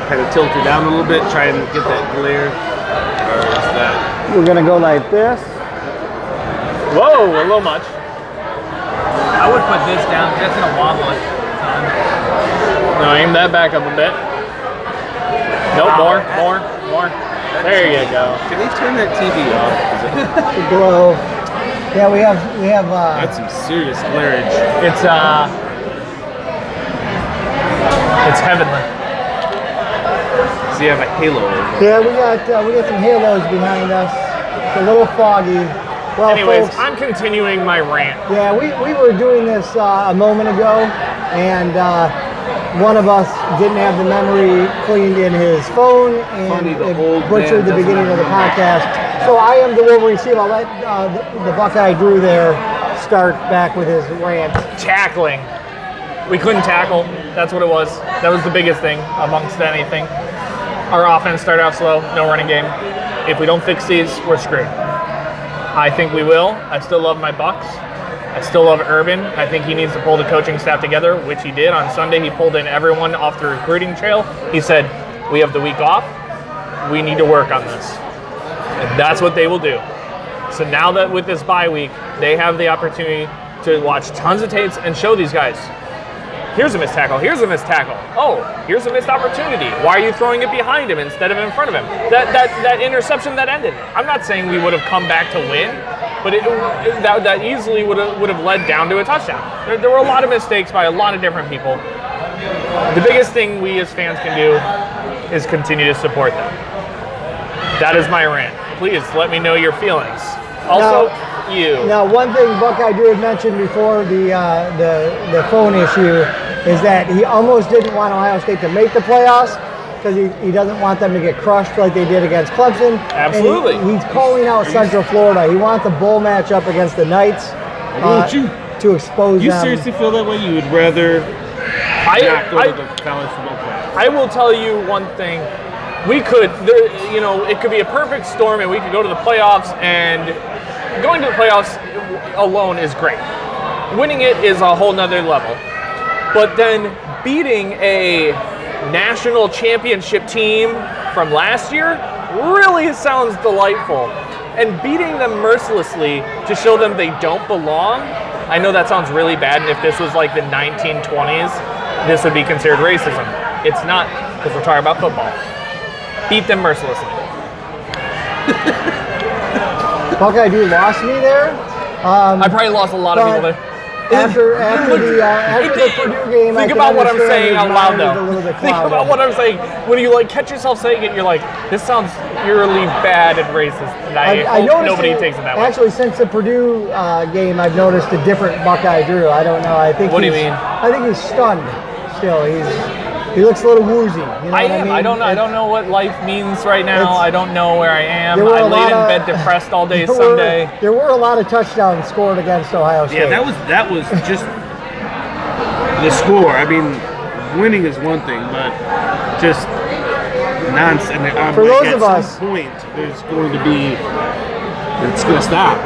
kind of tilt her down a little bit, try and get that glare? Or is that... We're going to go like this. Whoa, a little much. I would put this down, that's going to wobble it. No, aim that back up a bit. Nope, more. There you go. Can you turn that TV off? The glow. Yeah, we have. That's some serious glareage. It's heavenly. So you have a halo. Yeah, we got some halos behind us. It's a little foggy. Well, anyways, folks, I'm continuing my rant. Yeah, we were doing this a moment ago, and one of us didn't have the memory cleaned in his phone, and it butchered the beginning of the podcast. So I am the Wolverine Steve. I'll let the Buckeye Drew there start back with his rant. Tackling. We couldn't tackle. That's what it was. That was the biggest thing amongst anything. Our offense started out slow, no running game. If we don't fix these, we're screwed. I think we will. I still love my Bucks. I still love Urban. I think he needs to pull the coaching staff together, which he did. On Sunday, he pulled in everyone off the recruiting trail. He said, we have the week off. We need to work on this. And that's what they will do. So now that with this bye week, they have the opportunity to watch tons of tapes and show these guys, here's a missed tackle, here's a missed tackle. Oh, here's a missed opportunity. Why are you throwing it behind him instead of in front of him? That interception that ended. I'm not saying we would have come back to win, but that easily would have led down to a touchdown. There were a lot of mistakes by a lot of different people. The biggest thing we as fans can do is continue to support them. That is my rant. Please let me know your feelings. Also, Now, one thing Buckeye Drew had mentioned before the phone issue is that he almost didn't want Ohio State to make the playoffs because he doesn't want them to get crushed like they did against Clemson. Absolutely. And he's calling out Central Florida. He wants a bowl matchup against the Knights to expose them. You seriously feel that way? You would rather not go to the college football playoffs? I will tell you one thing. We could, it could be a perfect storm and we could go to the playoffs, and going to the playoffs alone is great. Winning it is a whole nother level. But then beating a national championship team from last year really sounds delightful. And beating them mercilessly to show them they don't belong, I know that sounds really bad, and if this was like the 1920s, this would be considered racism. It's not, because we're talking about football. Beat them mercilessly. Buckeye Drew lost me there. I probably lost a lot of people there. After the Purdue game, think about what I'm saying out loud, though. Think about what I'm saying. When you catch yourself saying it, you're like, "This sounds really bad and racist." And I hope nobody takes it that way. Actually, since the Purdue game, I've noticed a different Buckeye Drew. I don't know. What do you mean? I think he's stunned. Still, he looks a little woozy. You know what I mean? I don't know what life means right now. I don't know where I am. I laid in bed depressed all day Sunday. There were a lot of touchdowns scored against Ohio State. Yeah, that was just the score. I mean, winning is one thing, but just nonsense. For those of us, at some point, there's going to be, it's going to stop.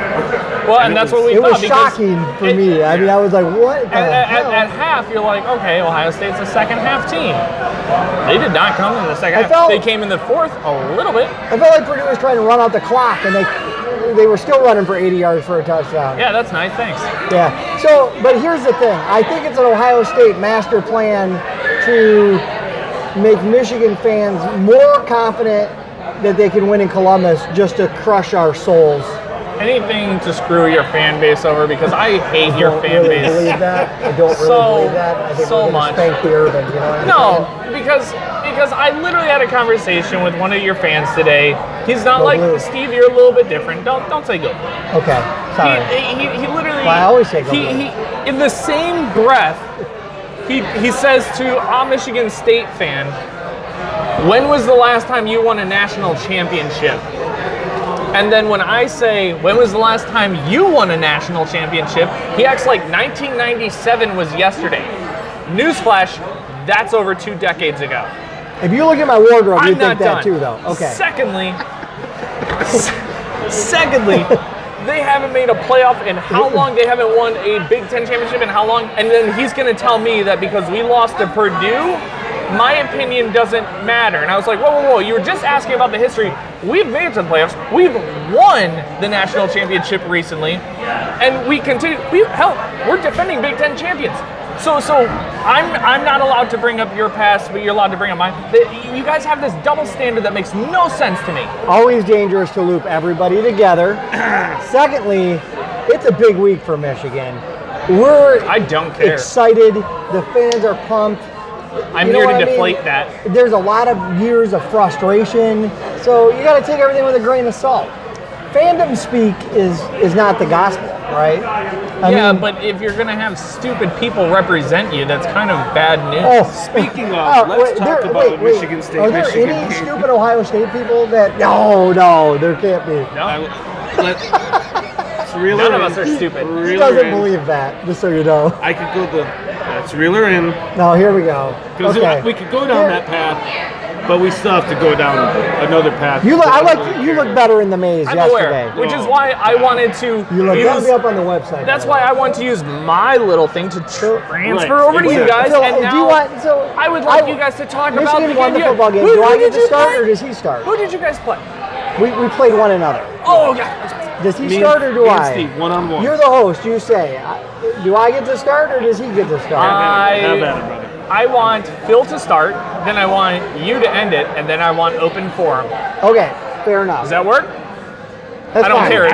Well, and that's what we thought. It was shocking for me. I mean, I was like, what? At half, you're like, okay, Ohio State's a second half team. They did not come in the second half. They came in the fourth a little bit. I felt like Purdue was trying to run out the clock, and they were still running for 80 yards for a touchdown. Yeah, that's nice. Thanks. Yeah. So, but here's the thing. I think it's an Ohio State master plan to make Michigan fans more confident that they can win in Columbus, just to crush our souls. Anything to screw your fan base over, because I hate your fan base. I don't really believe that. I don't really believe that. I think so we're going to spank the Urban, you know what I'm saying? Because I literally had a conversation with one of your fans today. He's not like, Steve, you're a little bit different. Don't say go blue. Okay, sorry. He literally... Well, I always say go blue. In the same breath, he says to a Michigan State fan, when was the last time you won a national championship? And then when I say, when was the last time you won a national championship? He acts like 1997 was yesterday. Newsflash, that's over 2 decades ago. If you look at my wardrobe, you think that done. too, though. Okay. Secondly, they haven't made a playoff in how long? They haven't won a Big Ten championship in how long? And then he's going to tell me that because we lost to Purdue, my opinion doesn't matter. And I was like, whoa, you were just asking about the history. We've made it to the playoffs. We've won the national championship recently, and we continue. We're defending Big Ten champions. So I'm not allowed to bring up your past, but you're allowed to bring up mine. You guys have this double standard that makes no sense to me. Always dangerous to loop everybody together. Secondly, it's a big week for Michigan. I don't care. Excited. The fans are pumped. I'm here to deflate that. There's a lot of years of frustration, so you got to take everything with a grain of salt. Fandom speak is not the gospel, right? I mean, but if you're going to have stupid people represent you, that's kind of bad news. Oh, speaking of, let's talk about Michigan State. Are there any stupid Ohio State people that? No, there can't be. No. None of us are stupid. He doesn't believe that, just so you know. I could go let's reel her in. No, here we go. Because we could go down that path, but we still have to go down another path. You look better in the maze yesterday. Aware, which is why I wanted to. That'll be up on the website. That's why I want to use my little thing to transfer over to you guys. So, and now I would like you guys to talk about Michigan won the football game. Do I get to start or does he start? Who did you guys play? We played one another. Oh, yeah. Does he start or do I? Steve, one-on-one. You're the host. You say. Do I get to start or does he get to start? Have at it, brother. I want Phil to start, then I want you to end it, and then I want open forum. Okay, fair enough. Does that work? That's I don't fine. care.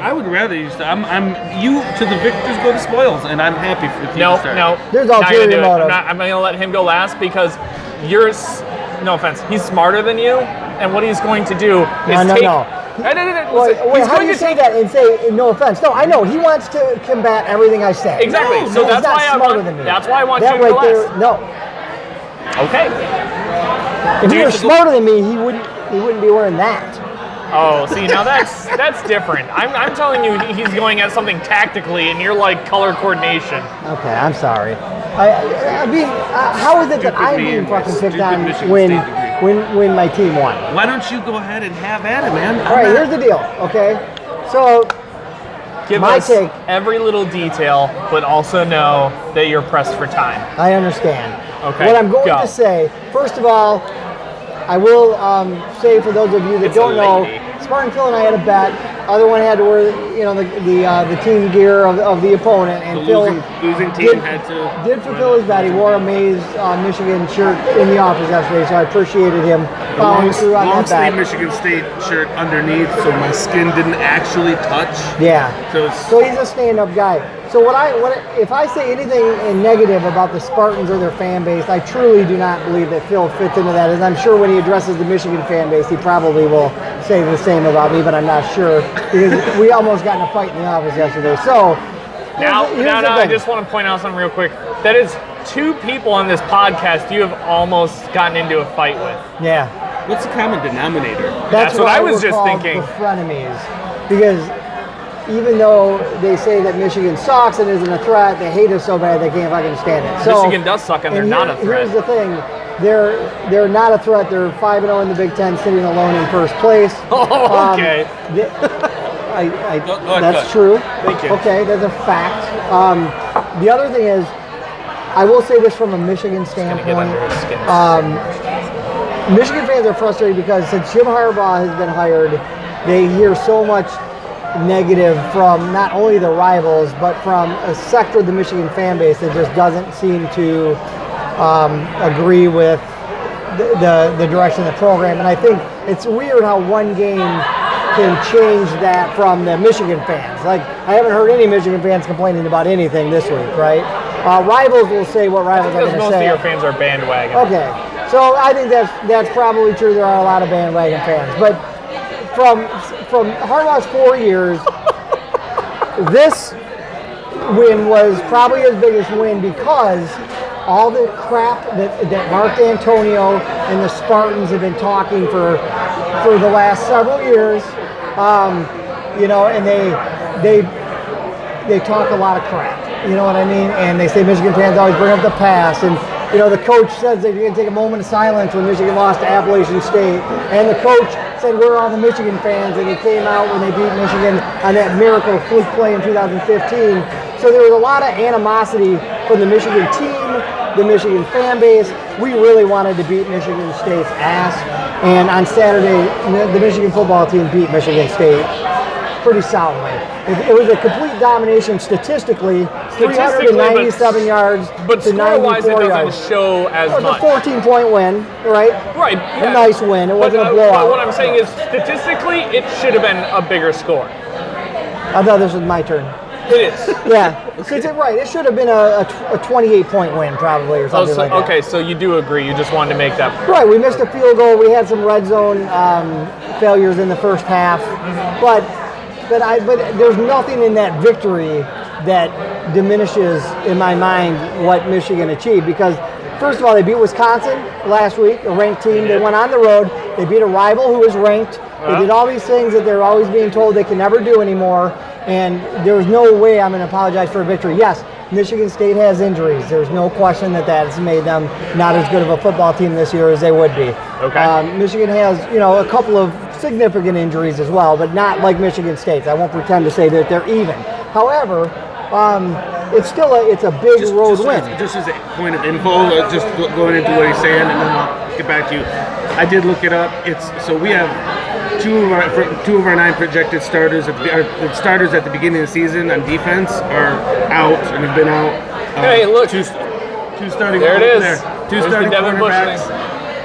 I would rather you start. I'm you to the victors go to spoils, and I'm happy for you to start. No. There's not gonna ulterior do it. motive. I'm going to let him go last because no offense, he's smarter than you, and what he's going to do is take. No. Wait, how do you say that and say no offense? No, I know he wants to combat everything I say. Exactly. No, so he's that's not why smarter than me. That's why I want that you to go right there. last. No. Okay. If he were smarter than me, he wouldn't be wearing that. Oh, see, now that's different. I'm telling you, he's going at something tactically, and you're like color coordination. Okay, I'm sorry. I mean, how is it that I'm being fucking picked on when my team won? Why don't you go ahead and have at it, man? All right, here's the deal. Okay, so give us every little detail, but also know that you're pressed for time. I understand. Okay. What I'm going to say, first of all, I will say for those of you that don't know, Spartan Phil and I had a bet. Other one had to wear, the team gear of the opponent, and Phil losing team did fulfill his bet. He wore a Maize Michigan shirt in the office yesterday, so I appreciated him following through on that bet. Long sleeve Michigan State shirt underneath, so my skin didn't actually touch. Yeah. So he's a stand-up guy. So if I say anything negative about the Spartans or their fan base, I truly do not believe that Phil fits into that. And I'm sure when he addresses the Michigan fan base, he probably will say the same about me, but I'm not sure because we almost got in a fight in the office yesterday. So now I just want to point out something real quick. That is two people on this podcast you have almost gotten into a fight with. Yeah. What's the common denominator? That's what I was just thinking. The frenemies, because even though they say that Michigan sucks and isn't a threat, they hate us so bad they can't fucking stand it. So, Michigan does suck and they're not a threat. Here's the thing. They're not a threat. They're 5-0 in the Big Ten, sitting alone in first place. Oh, okay. That's true. Thank you. Okay, that's a fact. The other thing is, I will say this from a Michigan standpoint. Michigan fans are frustrated because since Jim Harbaugh has been hired, they hear so much negative from not only the rivals, but from a sector of the Michigan fan base that just doesn't seem to agree with the direction of the program. And I think it's weird how one game can change that from the Michigan fans. Like, I haven't heard any Michigan fans complaining about anything this week, right? Rivals will say what rivals are going to say. Most of your fans are bandwagon. Okay, so I think that's probably true. There are a lot of bandwagon fans, but from Harbaugh's 4 years, this win was probably his biggest win because all the crap that Mark D'Antonio and the Spartans have been talking for the last several years, and they talk a lot of crap, you know what I mean? And they say Michigan fans always bring up the past, and the coach says that you're going to take a moment of silence when Michigan lost to Appalachian State, and the coach said we're all the Michigan fans, and he came out when they beat Michigan on that miracle fluke play in 2015. So there was a lot of animosity from the Michigan team, the Michigan fan base, we really wanted to beat Michigan State's ass. And on Saturday, the Michigan football team beat Michigan State pretty soundly. It was a complete domination statistically, 397 yards but to 94 score-wise, it doesn't yards. show as It was much. a 14-point win, right? Right. A nice win. It wasn't a But blowout. what I'm saying is, statistically, it should have been a bigger score. I thought this was my turn. It is. Yeah, because it should have been a 28-point win probably or something like that. Okay, so you do agree. You just wanted to make that. Right, we missed a field goal. We had some red zone failures in the first half, but there's nothing in that victory that diminishes in my mind what Michigan achieved, because first of all, they beat Wisconsin last week, a ranked team. They went on the road. They beat a rival who was ranked. They did all these things that they're always being told they can never do anymore, and there was no way I'm going to apologize for a victory. Yes, Michigan State has injuries. There's no question that has made them not as good of a football team this year as they would be. Okay. Michigan has, a couple of significant injuries as well, but not like Michigan State's. I won't pretend to say that they're even. However, it's still a big road win. Just as a point of info, just going into what he's saying, and then I'll get back to you. I did look it up. So we have two of our 9 projected starters the starters at the beginning of the season on defense are out and have been out. Hey, look. Two starting. There it is. Two There's starting the Devin Bush cornerbacks, thing.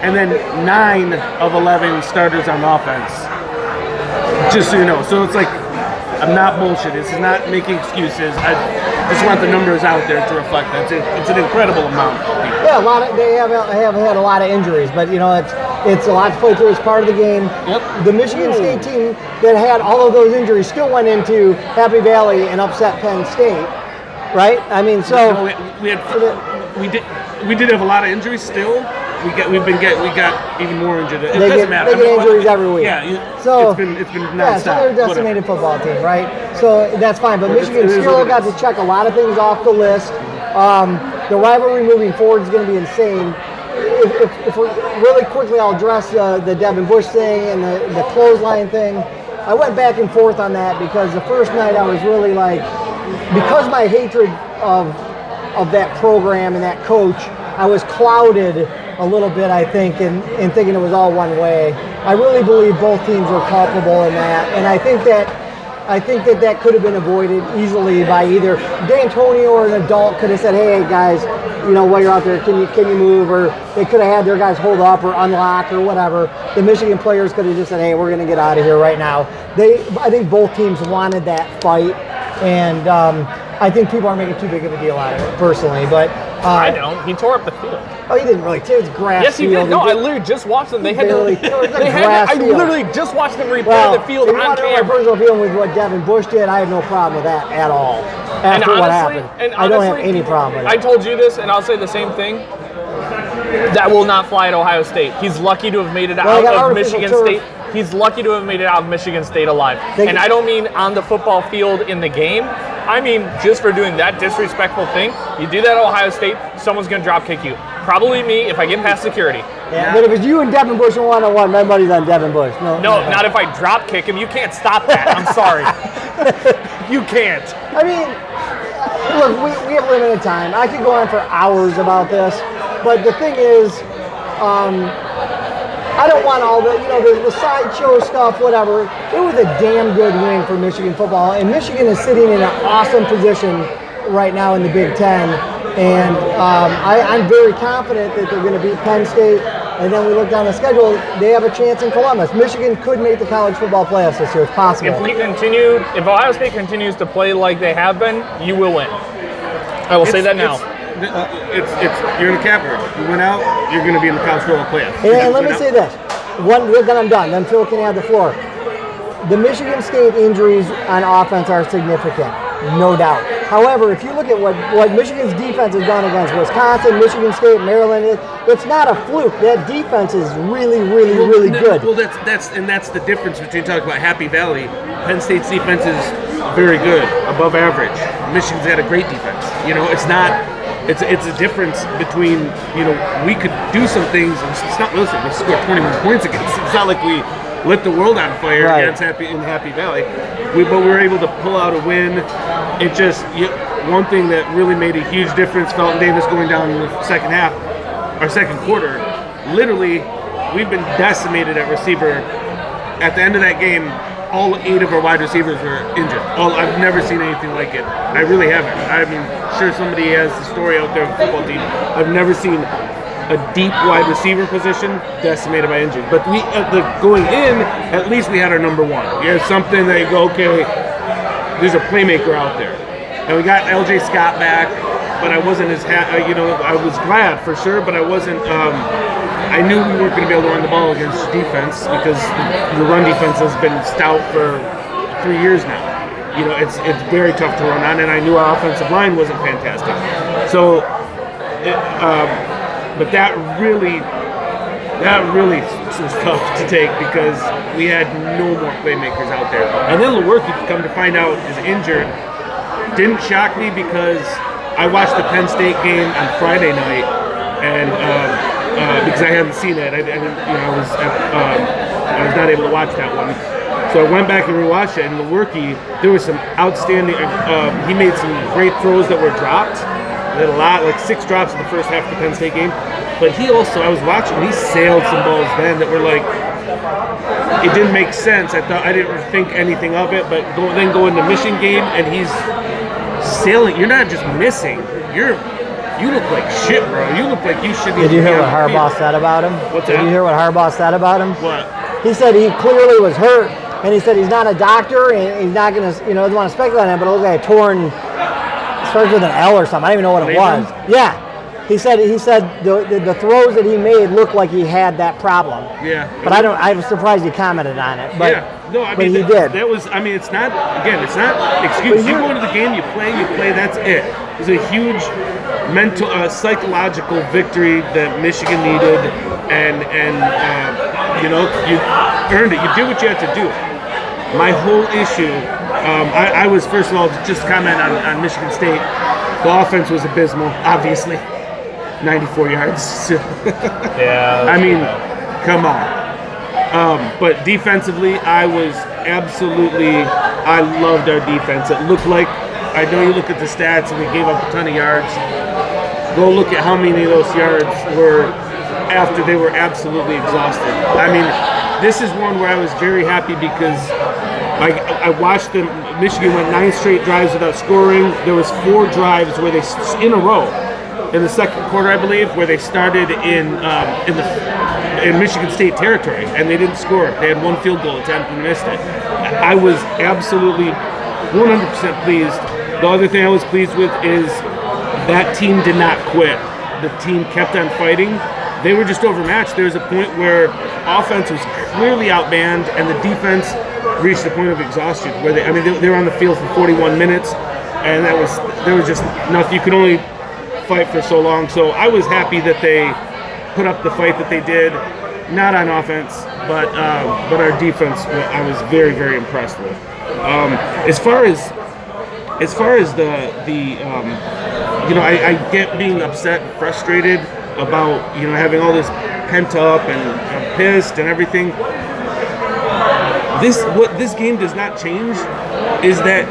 and then 9 of 11 starters on offense. Just so you know, so it's like I'm not bullshit. This is not making excuses. I just want the numbers out there to reflect that. It's an incredible amount. Yeah, they have had a lot of injuries, but it's a lot to play through. It's part of the game. Yep. The Michigan State team that had all of those injuries still went into Happy Valley and upset Penn State, right? I mean, so we did have a lot of injuries still. We got even more injured. It They doesn't get matter. injuries every week. Yeah, so it's been So nonstop. they're a decimated football team, right? So that's fine. But Michigan still got to check a lot of things off the list. The rivalry moving forward is going to be insane. If we really quickly, I'll address the Devin Bush thing and the clothesline thing. I went back and forth on that because the first night I was really because my hatred of that program and that coach, I was clouded a little bit, I think, in thinking it was all one way. I really believe both teams were culpable in that, and I think that could have been avoided easily by either D'Antonio or an adult could have said, "Hey guys, while you're out there, can you move?" Or they could have had their guys hold up or unlock or whatever. The Michigan players could have just said, "Hey, we're going to get out of here right now." I think both teams wanted that fight, and I think people are making too big of a deal out of it personally, but. I don't. He tore up the field. Oh, he didn't really. It was grass. Yes, he field. did. No, I literally just watched them. They had barely- to. it was a They had grass to, I field. literally just watched them repair the field if you on want to know my camera. personal feeling with what Devin Bush did, I have no problem with that at all. After what happened, I don't have any problem with it. I told you this, and I'll say the same thing. That will not fly at Ohio State. He's lucky to have made it out of Michigan State. He's lucky to have made it out of Michigan State alive. And I don't mean on the football field in the game. I mean just for doing that disrespectful thing. You do that at Ohio State, someone's going to drop kick you. Probably me if I get past security. Yeah, but if it's you and Devin Bush in one-on-one, my money's on Devin Bush. No, not if I drop kick him. You can't stop that. I'm sorry. You can't. I mean, look, we have limited time. I could go on for hours about this, but the thing is, I don't want all the sideshow stuff, whatever. It was a damn good win for Michigan football, and Michigan is sitting in an awesome position right now in the Big Ten, and I'm very confident that they're going to beat Penn State, and then we look down the schedule, they have a chance in Columbus. Michigan could make the college football playoffs this year. It's possible. If Ohio State continues to play like they have been, you will win. I will say that now. You're in the capper. You went out, you're going to be in the college football playoffs. And let me say this. Then I'm done. Then Phil can have the floor. The Michigan State injuries on offense are significant, no doubt. However, if you look at what Michigan's defense has done against Wisconsin, Michigan State, Maryland, it's not a fluke. That defense is really, really, really good. Well, that's the difference between talking about Happy Valley. Penn State's defense is very good, above average. Michigan's got a great defense. It's not. It's a difference between, we could do some things. It's not, listen, we scored 21 points against. It's not like we lit the world on fire against Happy Valley. But we were able to pull out a win. It just, one thing that really made a huge difference, Felton Davis going down in the second half, our second quarter, literally, we've been decimated at receiver. At the end of that game, all 8 of our wide receivers were injured. I've never seen anything like it. I really haven't. I mean, sure somebody has the story out there of the football team. I've never seen a deep wide receiver position decimated by injury. But we, going in, at least we had our number one. We had something that you go, okay, there's a playmaker out there. And we got L.J. Scott back, but I wasn't as I was glad for sure, but I wasn't. I knew we weren't going to be able to run the ball against defense because the run defense has been stout for 3 years now. You know, it's very tough to run on, and I knew our offensive line wasn't fantastic. So, but that really was tough to take because we had no more playmakers out there. And then Lewerke, come to find out, is injured. Didn't shock me because I watched the Penn State game on Friday night, and because I hadn't seen it, I was not able to watch that one. So I went back and rewatched it, and Lewerke, there was some outstanding. He made some great throws that were dropped. He had a lot, like 6 drops in the first half of the Penn State game. But he also, I was watching, he sailed some balls then that were like, it didn't make sense. I didn't think anything of it, but then go into Michigan game, and he's sailing. You're not just missing. You look like shit, bro. You look like you should be. Did you hear what Harbaugh said about him? What's that? Did you hear what Harbaugh said about him? What? He said he clearly was hurt, and he said he's not a doctor, and he's not going to, doesn't want to speculate on it, but it looked like a torn, starts with an L or something. I don't even know what it was. Yeah. He said the throws that he made looked like he had that problem. Yeah. But I was surprised he commented on it. But, yeah. No, I but mean, he did. That was, I mean, it's not excuse. You go into the game, you play, that's it. It was a huge mental, psychological victory that Michigan needed, and you earned it. You did what you had to do. My whole issue, I was, first of all, just comment on Michigan State. The offense was abysmal, obviously. 94 yards. Yeah. I mean, come on. But defensively, I loved our defense. It looked like, I know you look at the stats and we gave up a ton of yards. Go look at how many of those yards were after they were absolutely exhausted. I mean, this is one where I was very happy because I watched them. Michigan went 9 straight drives without scoring. There was 4 drives where they, in a row, in the second quarter, I believe, where they started in Michigan State territory and they didn't score. They had 1 field goal attempt and missed it. I was absolutely 100% pleased. The other thing I was pleased with is that team did not quit. The team kept on fighting. They were just overmatched. There was a point where offense was clearly outmanned and the defense reached the point of exhaustion where they were on the field for 41 minutes, and there was just nothing. You could only fight for so long. So I was happy that they put up the fight that they did, not on offense, but our defense. I was very, very impressed with. As far as I get being upset and frustrated about having all this pent up and I'm pissed and everything. What this game does not change is that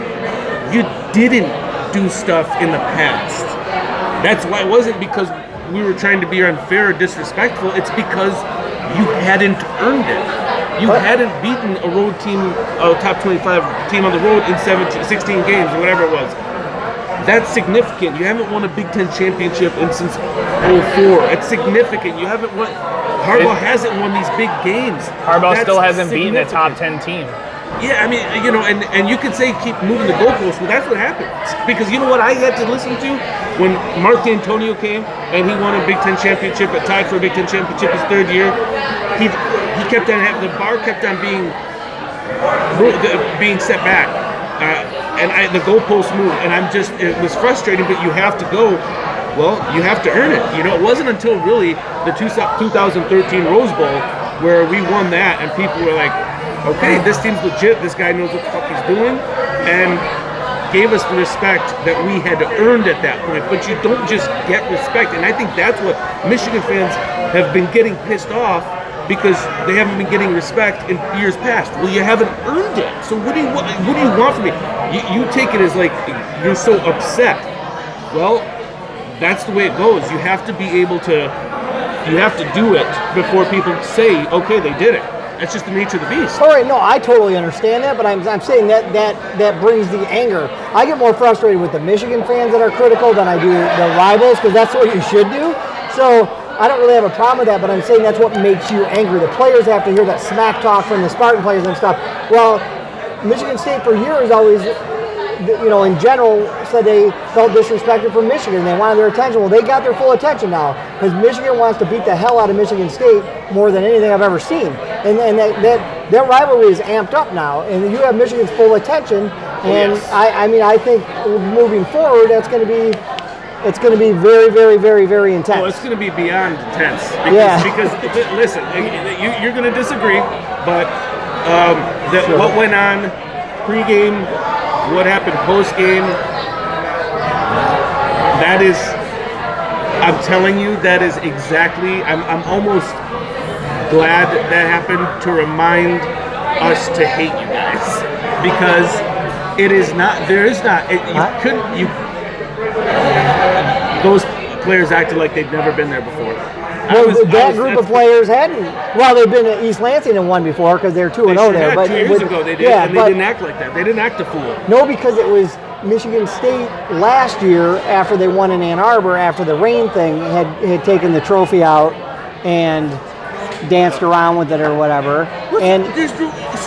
you didn't do stuff in the past. That's why it wasn't because we were trying to be unfair or disrespectful. It's because you hadn't earned it. You hadn't beaten a road team, a top 25 team on the road in 16 games or whatever it was. That's significant. You haven't won a Big Ten championship since 2004. It's significant. You haven't won. Harbaugh hasn't won these big games. Harbaugh still hasn't beaten a top 10 team. Yeah, I mean, and you could say keep moving the goalposts, but that's what happens. Because you know what I had to listen to when Mark D'Antonio came and he won a Big Ten championship, tied for a Big Ten championship his 3rd year. He kept on having the bar kept on being set back. And the goalposts moved, and it was frustrating, but you have to go, well, you have to earn it. It wasn't until really the 2013 Rose Bowl where we won that, and people were like, okay, this team's legit, this guy knows what the fuck he's doing, and gave us the respect that we had to earn at that point. But you don't just get respect, and I think that's what Michigan fans have been getting pissed off because they haven't been getting respect in years past. Well, you haven't earned it. So what do you want from me? You take it as like you're so upset. Well, that's the way it goes. You have to be able to you have to do it before people say, okay, they did it. That's just the nature of the beast. All right, no, I totally understand that, but I'm saying that brings the anger. I get more frustrated with the Michigan fans that are critical than I do the rivals, because that's what you should do. So I don't really have a problem with that, but I'm saying that's what makes you angry. The players have to hear that smack talk from the Spartan players and stuff. Well, Michigan State for years always, in general, said they felt disrespected from Michigan. They wanted their attention. Well, they got their full attention now, because Michigan wants to beat the hell out of Michigan State more than anything I've ever seen. And that rivalry is amped up now, and you have Michigan's full attention. And yes. I think moving forward, it's going to be very, very, very, very intense. Oh, it's going to be beyond intense. Because listen, you're going to disagree, but sure. What went on pregame, what happened post-game, that is, I'm telling you, that is exactly, I'm almost glad that happened to remind us to hate you guys, because those players acted like they'd never been there before. That group of players hadn't. Well, they've been at East Lansing and won before because they're 2-0 there. But 2 years ago they did, and they didn't act like that. They didn't act a fool. No, because it was Michigan State last year after they won in Ann Arbor, after the rain thing, had taken the trophy out and danced around with it or whatever. So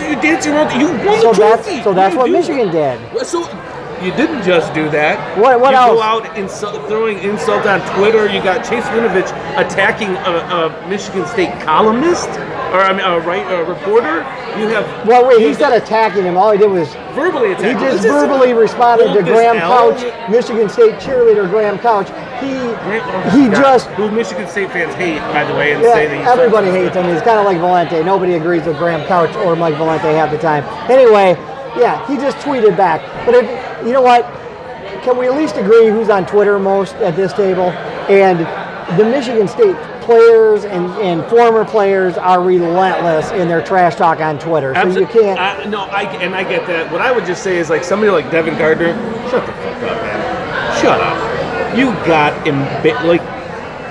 you're dancing around. You won the trophy. So that's what Michigan did. So you didn't just do that. What you else? Go out throwing insult on Twitter. You got Chase Winovich attacking a Michigan State columnist, or a reporter. You have. Well, wait. He's not attacking him. All he did was verbally attack. He just verbally responded to Graham Couch, Michigan State cheerleader Graham Couch. Who Michigan State fans hate, by the way, and say that everybody hates him. He's kind of like Valente. Nobody agrees with Graham Couch or Mike Valente half the time. Anyway. Yeah, he just tweeted back. But you know what? Can we at least agree who's on Twitter most at this table? And the Michigan State players and former players are relentless in their trash talk on Twitter. So you can't. I get that. What I would just say is, like, somebody like Devin Gardner, shut the fuck up, man. Shut up. You got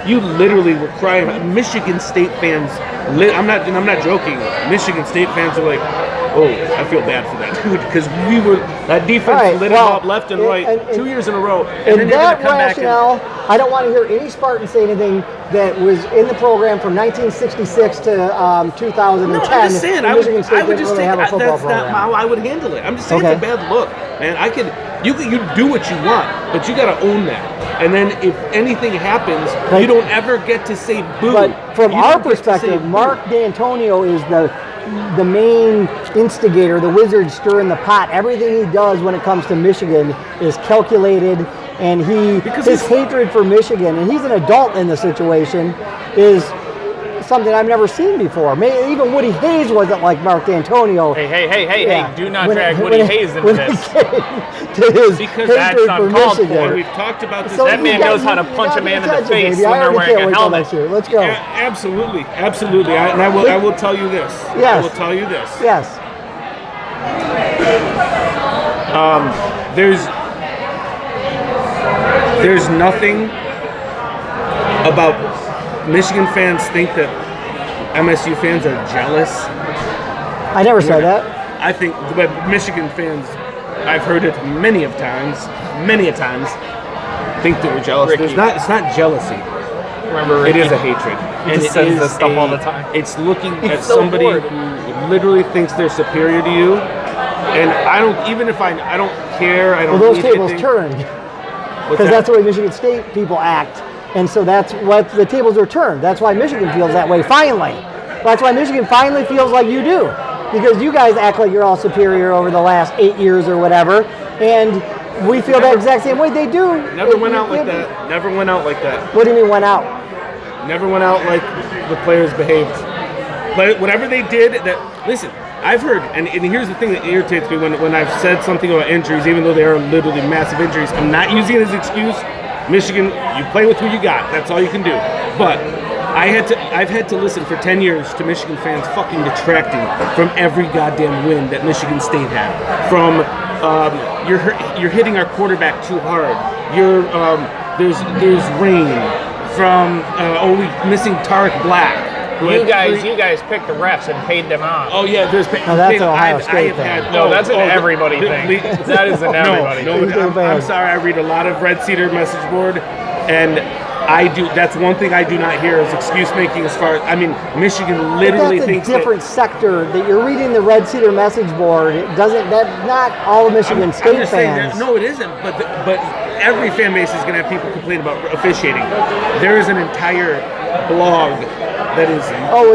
you literally were crying. Michigan State fans. I'm not joking. Michigan State fans are like, oh, I feel bad for that dude, because that defense lit him up left and right 2 years in a row. And then that rationale, I don't want to hear any Spartan say anything that was in the program from 1966 to 2010. No, I'm just saying, I would just really have a football that's program. not how I would handle it. I'm just saying it's a bad look, man. You do what you want, but you got to own that. And then if anything happens, you don't ever get to say boo. But from our perspective, Mark D'Antonio is the main instigator, the wizard stirring the pot. Everything he does when it comes to Michigan is calculated, and his hatred for Michigan, and he's an adult in the situation, is something I've never seen before. Even Woody Hayes wasn't like Mark D'Antonio. Hey, do not drag Woody Hayes into this. Because that's uncalled for. We've talked about this. That man knows how to punch a man in the face when they're wearing a helmet. Let's go. Absolutely. I will tell you this. Yes. I will tell you this. Yes. There's nothing about Michigan fans think that MSU fans are jealous. I never said that. I think, but Michigan fans, I've heard it many a times, think that we're jealous. It's not jealousy. Remember, Ricky? It is a hatred. He just says this stuff all the time. It's looking at somebody who literally thinks they're superior to you, and I don't care. I don't. Well, those tables turned because that's the way Michigan State people act. And so that's what the tables are turned. That's why Michigan feels that way, finally. That's why Michigan finally feels like you do. Because you guys act like you're all superior over the last 8 years or whatever. And we feel that exact same way. They do. Never went out like that. Never went out like that. What do you mean went out? Never went out like the players behaved. Whatever they did, listen, I've heard, and here's the thing that irritates me when I've said something about injuries, even though they are literally massive injuries, I'm not using it as an excuse. Michigan, you play with who you got. That's all you can do. But I've had to listen for 10 years to Michigan fans fucking detracting from every goddamn win that Michigan State had. From you're hitting our quarterback too hard. There's rain. from missing Tarek Black. You guys picked the refs and paid them off. Oh yeah, there's. No, that's an Ohio State thing. No, that's an everybody thing. That is an everybody thing. No, I'm sorry. I read a lot of Red Cedar message board, and that's one thing I do not hear is excuse making as far as, I mean, Michigan literally thinks that's a different sector that you're reading the Red Cedar message board. It doesn't, that's not all of Michigan State I'm just fans. No, it isn't, but every fan base is going to have people complain about officiating. There is an entire blog that is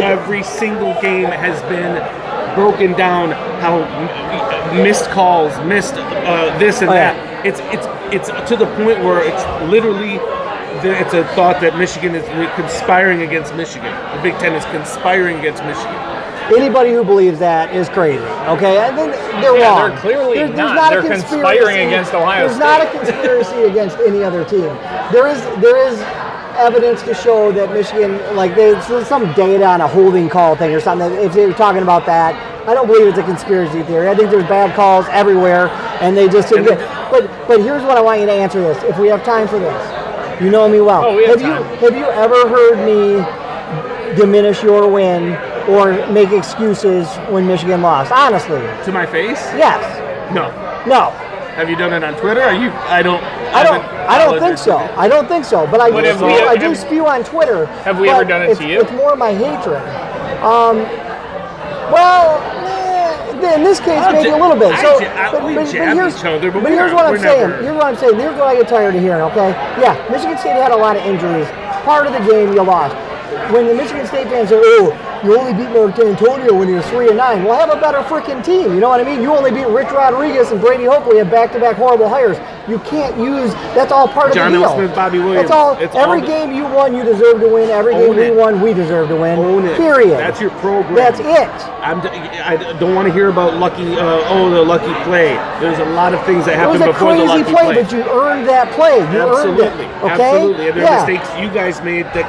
every single game has been broken down, how missed calls, missed this and that. It's to the point where it's literally, it's a thought that Michigan is conspiring against Michigan. The Big Ten is conspiring against Michigan. Anybody who believes that is crazy. Okay, I think they're wrong. They're clearly there's not. not They're conspiring against Ohio State. There's not a conspiracy against any other team. There is evidence to show that Michigan, like there's some data on a holding call thing or something. If they were talking about that, I don't believe it's a conspiracy theory. I think there's bad calls everywhere, and they just didn't get. But here's what I want you to answer this. If we have time for this, you know me well. Oh, we have time. Have you ever heard me diminish your win or make excuses when Michigan lost? Honestly. To my face? Yes. No. No. Have you done it on Twitter? I don't think so. I don't think so. But I do spew on Twitter. Have we ever done it to you? It's more my hatred. In this case, maybe a little bit. We jab each other, but here's what I'm saying. Here's what I'm saying. Here's what I get tired of hearing. Okay? Yeah, Michigan State had a lot of injuries. Part of the game you lost. When the Michigan State fans say, "Oh, you only beat North Antonio when you're 3-9," well, have a better freaking team. You know what I mean? You only beat Rich Rodriguez and Brady Hokley have back-to-back horrible hires. You can't use. That's all part of the deal. John Smith, Bobby Williams. That's all. Every game you won, you deserve to win. Every game we won, we deserve to win. Own it. Period. That's your program. That's it. I don't want to hear about the lucky play. There's a lot of things that happened before the lucky play. It was a crazy play, but you earned that play. You earned it. Okay? Absolutely. And there are mistakes you guys made that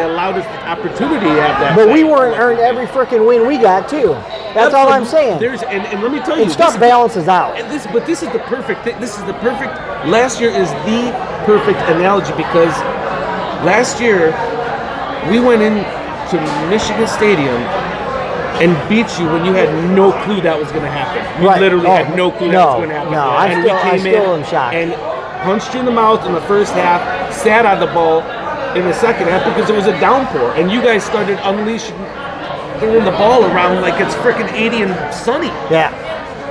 allowed us the opportunity to have that. But we weren't earned every freaking win we got too. That's all I'm saying. And let me tell you, stuff balances out. But this is the perfect. Last year is the perfect analogy because last year we went into Michigan Stadium and beat you when you had no clue that was going to happen. You literally had no clue that was going to happen. No, I still am shocked. And punched you in the mouth in the first half, sat on the ball in the second half because it was a downpour, and you guys started unleashing, throwing the ball around like it's freaking 80 and sunny. Yeah.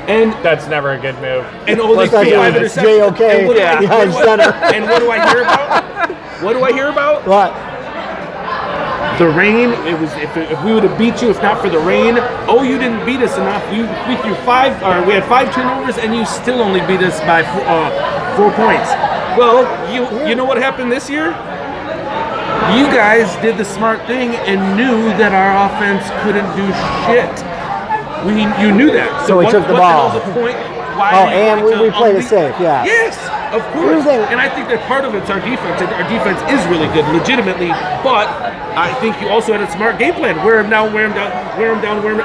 And that's never a good move. And only 5 interceptions. JOK. And center. And what do I hear about? What do I hear about? What? The rain. It was if we would have beat you if not for the rain. Oh, you didn't beat us enough. We threw we had 5 turnovers and you still only beat us by 4 points. Well, you know what happened this year? You guys did the smart thing and knew that our offense couldn't do shit. You knew that. So we took the ball. The point? And we played it safe, yeah. Yes, of course. And I think that part of it's our defense. And our defense is really good, legitimately. But I think you also had a smart game plan. Wear them down.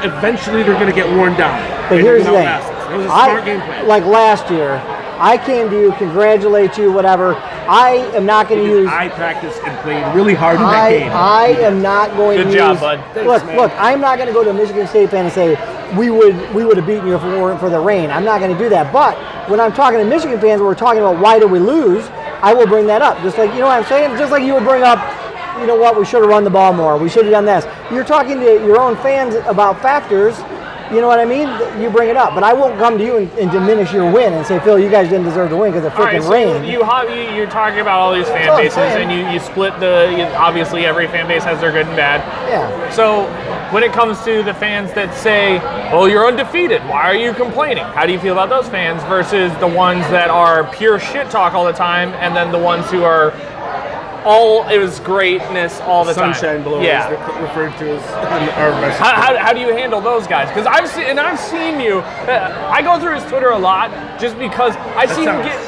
Eventually, they're going to get worn down. But here's the thing. It was a smart game plan. Like last year, I came to you, congratulate you, whatever. I am not going to use. I practiced and played really hard in that game. I am not going to use. Good job, bud. Thanks, look, I'm not going to go to a Michigan State fan and say we would have beaten you if it weren't for the rain. I'm not going to do that. But when I'm talking to Michigan fans, we're talking about why did we lose, I will bring that up. Just like, you know what I'm saying? Just like you would bring up, you know what, we should have run the ball more. We should have done this. You're talking to your own fans about factors. You know what I mean? You bring it up, but I won't come to you and diminish your win and say, Phil, you guys didn't deserve to win because it freaking rained. You're talking about all these fan bases, and you split obviously every fan base has their good and bad. Yeah. So when it comes to the fans that say, "Oh, you're undefeated. Why are you complaining?" How do you feel about those fans versus the ones that are pure shit talk all the time, and then the ones who are it was greatness all the time. Sunshine below is referred to as our message. How do you handle those guys? Because I've seen you. I go through his Twitter a lot just because I see him get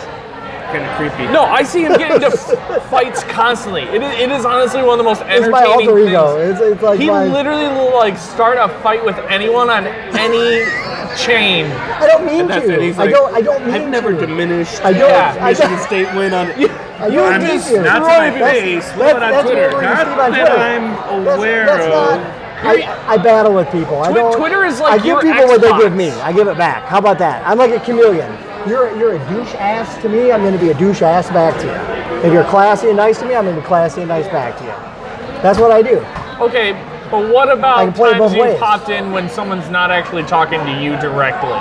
kind of creepy. No, I see him get into fights constantly. It is honestly one of the most entertaining it's my alter ego. things. It's like he literally will start a fight with anyone on any chain. I don't mean to. I don't mean I've never to. diminished. I don't. Michigan State win on. You on and this, Steve. not to my face, but on Twitter. Not that I'm aware of. I battle with people. I don't. Twitter is like I give your people what they Xbox. give me. I give it back. How about that? I'm like a chameleon. You're a douche ass to me. I'm going to be a douche ass back to you. If you're classy and nice to me, I'm going to be classy and nice back to you. That's what I do. Okay, but what I can about play times both you ways. popped in when someone's not actually talking to you directly?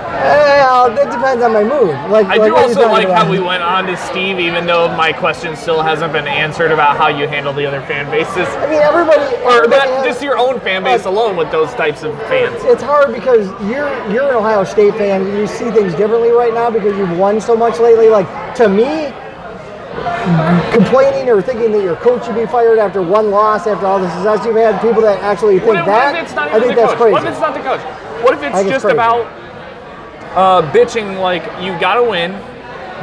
Well, it depends on my mood. I like do what are you also talking like about? how we went on to Steve, even though my question still hasn't been answered about how you handle the other fan bases. I mean, everybody. Or everybody not has- just your own fan base alone with those types of fans. It's hard because you're an Ohio State fan. You see things differently right now because you've won so much lately. Like, to me, complaining or thinking that your coach should be fired after one loss, after all the success you've had, people that actually think What if it's not I even think the that's coach? crazy. What if it's not the coach? What if I it's think it's just crazy. about bitching like you gotta win,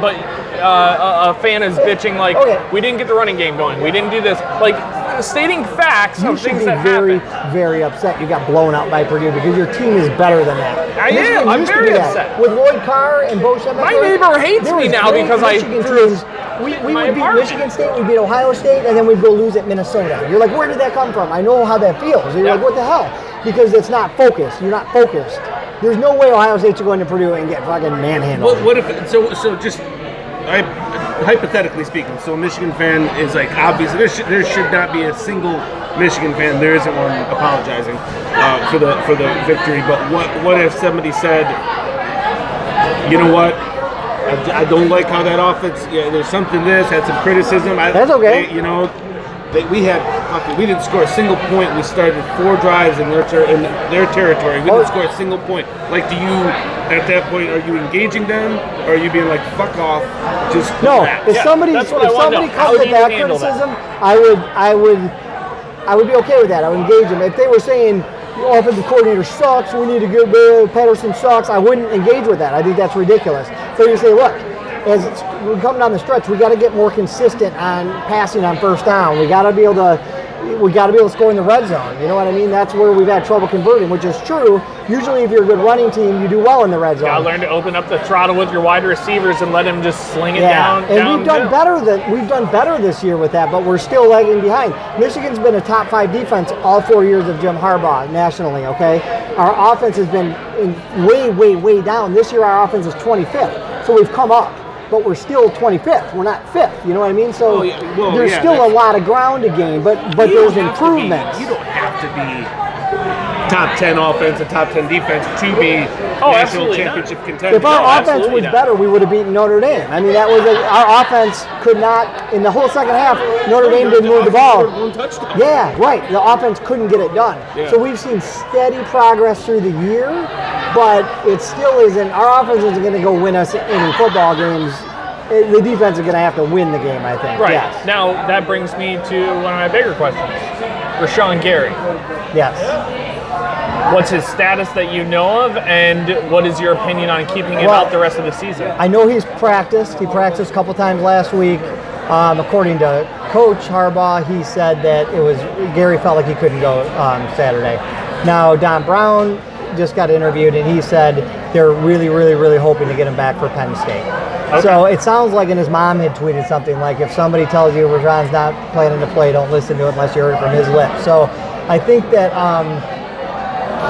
but a fan is bitching like Okay. we didn't get the running game going, we didn't do this, like stating facts You of should things be that very, happen. very upset you got blown out by Purdue because your team is better than that. I am. Michigan I'm used to very be that. upset. With Lloyd Carr and Bo Schembechler, My neighbor hates there me was now great because I Michigan threw teams. We my would beat apartment. Michigan State, we'd beat Ohio State, and then we'd go lose at Minnesota. You're like, where did that come from? I know how that feels. You're like, what the hell? Because it's not focused. You're not focused. There's no way Ohio State should go into Purdue and get fucking manhandled. What if so just hypothetically speaking, so a Michigan fan is like obviously there should not be a single Michigan fan, there isn't one, apologizing for the victory. But what if somebody said, you know what, I don't like how that offense, there's something had some criticism. That's okay. We didn't score a single point. We started 4 drives in their territory. We didn't score a single point. Like, do you, at that point, are you engaging them? Or are you being like, fuck off, just No, relax? if somebody that's what I wanna somebody know. How comes do with you that handle that? criticism, I would be okay with that. I would engage them. If they were saying the offensive coordinator sucks, we need to get Patterson sucks, I wouldn't engage with that. I think that's ridiculous. So you say, look, as we come down the stretch, we got to get more consistent on passing on first down. We got to be able to score in the red zone. You know what I mean? That's where we've had trouble converting, which is true. Usually, if you're a good running team, you do well in the red zone. Gotta learn to open up the throttle with your wide receivers and let them just sling it Yeah, down. and we've done better this year with that, but we're still lagging behind. Michigan's been a top 5 defense all 4 years of Jim Harbaugh nationally. Okay, our offense has been way down. This year, our offense is 25th, so we've come up. But we're still 25th. We're not 5th. You know what I mean? So there's still a lot of ground to gain, but there's improvements. You don't have to be top 10 offense and top 10 defense to be national absolutely championship contender. If our offense absolutely was not. better, we would have beaten Notre Dame. I mean, that was our offense could not, in the whole second half, Notre Dame didn't move the ball. One touchdown. Yeah, right. The offense couldn't get it done. Yeah. So we've seen steady progress through the year, but it still isn't. Our offense isn't going to go win us any football games. The defense is going to have to win the game, I think. Right. Yes. Now, that brings me to one of my bigger questions. Rashawn Gary. Yes. What's his status that you know of, and what is your opinion on keeping him out the rest of the season? I know he's practiced. He practiced a couple times last week. According to Coach Harbaugh, he said that Gary felt like he couldn't go Saturday. Now, Don Brown just got interviewed, and he said they're really hoping to get him back for Penn State. Okay. So it sounds like, and his mom had tweeted something like, if somebody tells you Rashawn's not planning to play, don't listen to it unless you heard it from his lips. So I think that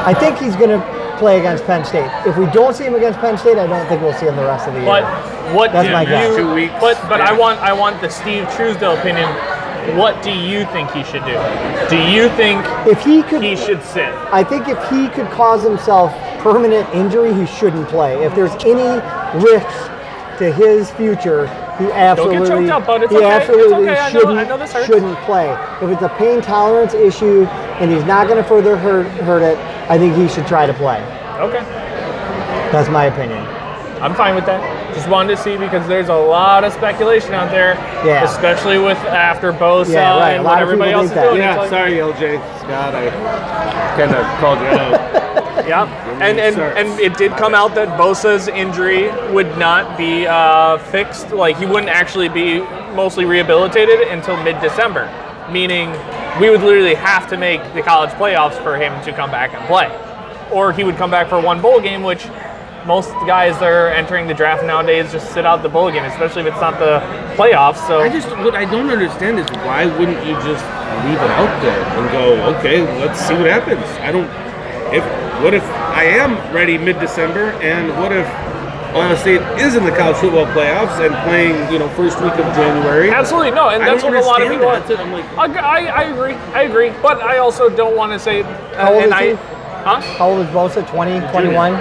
I think he's going to play against Penn State. If we don't see him against Penn State, I don't think we'll see him the rest of the year. But what That's do my guess. you? 2 weeks. But Yeah. I want the Steve Truesdale opinion. What do you think he should do? Do you think if he could, he should sit? I think if he could cause himself permanent injury, he shouldn't play. If there's any risk to his future, he absolutely, Don't get choked up, bud. It's he okay. absolutely It's okay. I know this hurts. shouldn't play. If it's a pain tolerance issue and he's not going to further hurt it, I think he should try to play. Okay. That's my opinion. I'm fine with that. Just wanted to see because there's a lot of speculation out there, Yeah. especially with after Bosa Yeah, right. A and lot what of everybody people else is think that. doing. Yeah, It's like- sorry, LJ Scott. I kind of called you out. Yeah, and it did come out that Bosa's injury would not be fixed. Like, he wouldn't actually be mostly rehabilitated until mid-December, meaning we would literally have to make the college playoffs for him to come back and play. Or he would come back for one bowl game, which most guys that are entering the draft nowadays just sit out the bowl game, especially if it's not the playoffs. So what I don't understand is why wouldn't you just leave it out there and go, okay, let's see what happens. What if I am ready mid-December, and what if Ohio State is in the college football playoffs and playing, first week of January? Absolutely, no, and that's what a lot of people are. I'm like, I agree, but I also don't want to say. How old is he? Huh? How old is Bosa? 20, 21?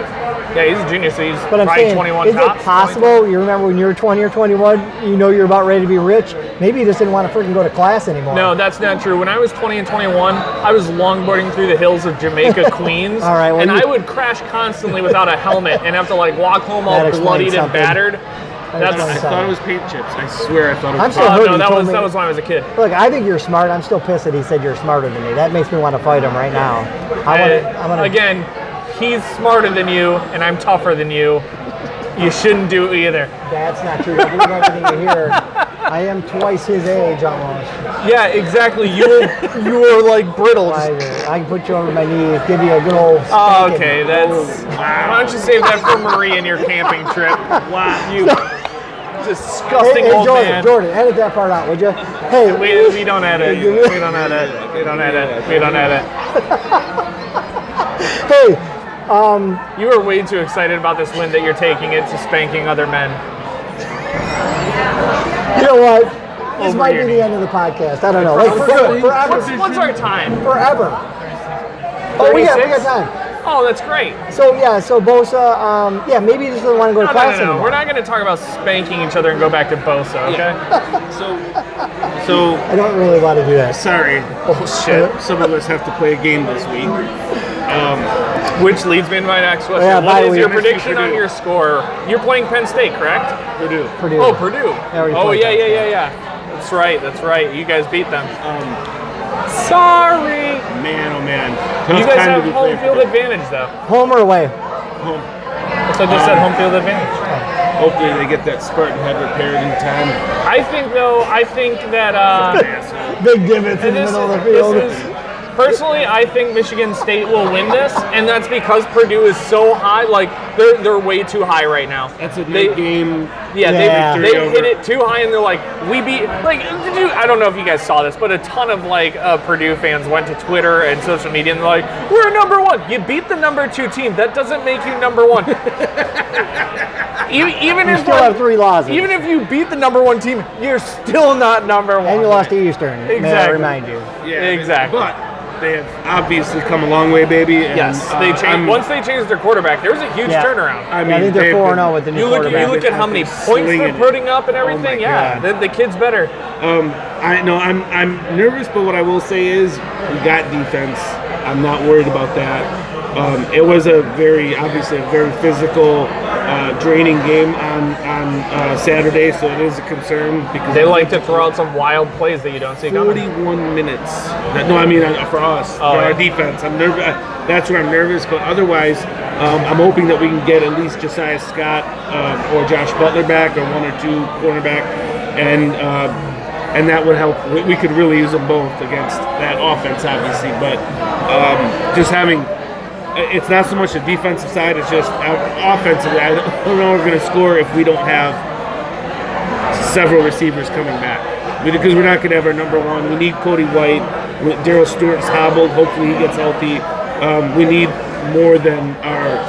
Yeah, he's a junior, so he's But I'm probably saying, 21 is tops. it possible, you remember when you were 20 or 21, you're about ready to be rich? Maybe you just didn't want to freaking go to class anymore. No, that's not true. When I was 20 and 21, I was longboarding through the hills of Jamaica, Queens, All right, well, and I would crash constantly without a helmet and have to walk home all That explains bloodied and something. battered. I thought it was paint chips. I swear I thought it I'm was still hurt. No, He that told was me- when I was a kid. Look, I think you're smart. I'm still pissed that he said you're smarter than me. That makes me want to fight him right now. I'm gonna Again, he's smarter than you, and I'm tougher than you. You shouldn't do either. That's not true. Don't believe everything you hear. I am twice his age almost. Yeah, exactly. You were like brittle. I can put you over my knee, give you a good old Oh, spanking. okay. That's. Why don't you save that for Marie and your camping trip? Wow, you disgusting Hey, old Jordan, man. Jordan, edit that part out, would you? Hey, We don't edit. We don't edit. We don't edit. We don't edit. hey, You were way too excited about this win that you're taking it to spanking other men. you know what? This Over might be your the knee. end of the podcast. I don't know. Like, for good, forever. What's our time? Forever. Oh, we got 36? time. Oh, that's great. So Bosa, maybe he just doesn't want to go to class No. anymore. We're not going to talk about spanking each other and go back to Bosa, okay? So I don't really want to do that. sorry. Bullshit. Some of us have to play a game this week. Which leads me to my next question. Yeah, What bye, is we- your MSU prediction on Purdue. your score? You're playing Penn State, correct? Purdue. Purdue. Oh, Purdue. already Oh, played yeah. That's right. You guys beat them. Sorry. Man, oh man. You Tough guys time to have be home playing field Purdue. advantage, though. Home or away? Home. So I just said home field advantage. Hopefully they get that Spartan head repaired in time. I think that Big divots in the this middle of the field. is personally, I think Michigan State will win this, and that's because Purdue is so high. Like they're way too high right now. That's a They- big game. Yeah, Yeah. they hit it too high, and they're like, we beat. Like, I don't know if you guys saw this, but a ton of Purdue fans went to Twitter and social media, and they're like, we're number one. You beat the number 2 team. That doesn't make you number one. even You if still have 3 losses. even if you beat the number 1 team, you're still not number one. And you lost to Eastern, may I Exactly. remind you. Yeah, Exactly. But they have obviously come a long way, baby. And, Yes, they changed. Once they changed their quarterback, there was a huge Yeah. turnaround. I I mean, think they're they've 4-0 been- with the new You look quarterback. at how many points slinging they're it. putting up and Oh everything. my Yeah, God. the kid's better. I know I'm nervous, but what I will say is we got defense. I'm not worried about that. It was obviously a very physical, draining game on Saturday, so it is a concern because They like to throw out some wild plays that you don't see coming. 41 minutes. For us, Oh, for yeah. our defense. I'm nervous. That's where I'm nervous, but otherwise, I'm hoping that we can get at least Josiah Scott or Josh Butler back, or 1 or 2 cornerback, and that would help. We could really use them both against that offense, obviously, but just having. It's not so much the defensive side; it's just offensively. I don't know if we're going to score if we don't have several receivers coming back, because we're not going to have our number one. We need Cody White. Darryl Stewart's hobbled. Hopefully, he gets healthy. We need more than our